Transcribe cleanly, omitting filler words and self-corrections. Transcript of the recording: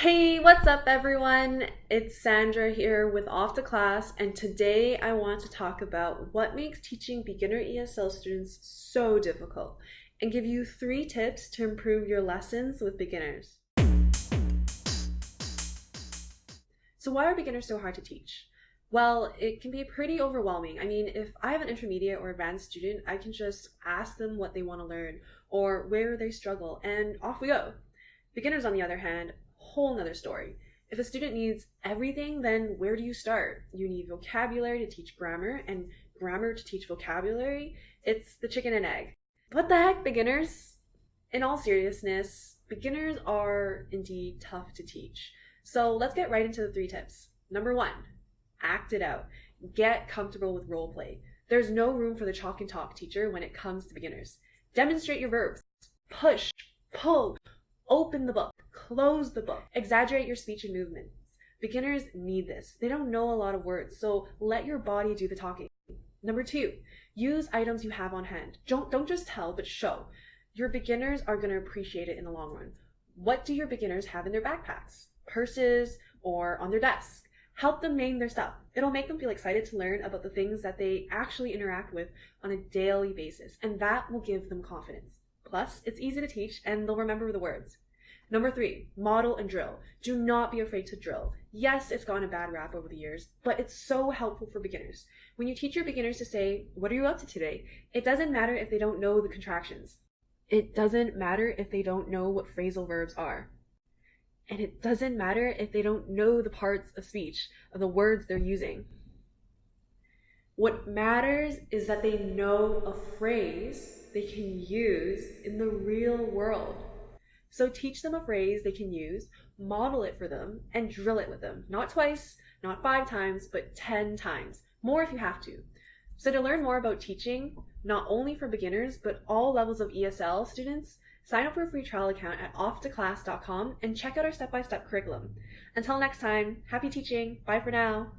Hey, what's up, everyone? It's Sandra here with Off to Class, and today I want to talk about what makes teaching beginner ESL students so difficult and give you 3 tips to improve your lessons with beginners. So, why are beginners so hard to teach? Well, it can be pretty overwhelming. I mean, if I have an intermediate or advanced student, I can just ask them what they want to learn or where they struggle, and off we go. Beginners, on the other hand, whole nother story. If a student needs everything, then where do you start? You need vocabulary to teach grammar, and grammar to teach vocabulary. It's the chicken and egg. What the heck, beginners? In all seriousness, beginners are indeed tough to teach. So let's get right into the 3 tips. Number 1, act it out. Get comfortable with role play. There's no room for the chalk and talk teacher when it comes to beginners. Demonstrate your verbs. Push, pull, open the book, close the book, exaggerate your speech and movements. Beginners need this. They don't know a lot of words, so let your body do the talking. Number 2, use items you have on hand. Don't just tell, but show. Your beginners are going to appreciate it in the long run. What do your beginners have in their backpacks, purses, or on their desk? Help them name their stuff. It'll make them feel excited to learn about the things that they actually interact with on a daily basis, and that will give them confidence. Plus, it's easy to teach and they'll remember the words. Number 3, model and drill. Do not be afraid to drill. Yes, it's gotten a bad rap over the years, but it's so helpful for beginners. When you teach your beginners to say, "What are you up to today?" it doesn't matter if they don't know the contractions. It doesn't matter if they don't know what phrasal verbs are. And it doesn't matter if they don't know the parts of speech, of the words they're using. What matters is that they know a phrase they can use in the real world. So teach them a phrase they can use, model it for them, and drill it with them. Not twice, not 5 times, but 10 times. More if you have to. So to learn more about teaching, not only for beginners, but all levels of ESL students, sign up for a free trial account at offtoclass.com and check out our step-by-step curriculum. Until next time, happy teaching. Bye for now.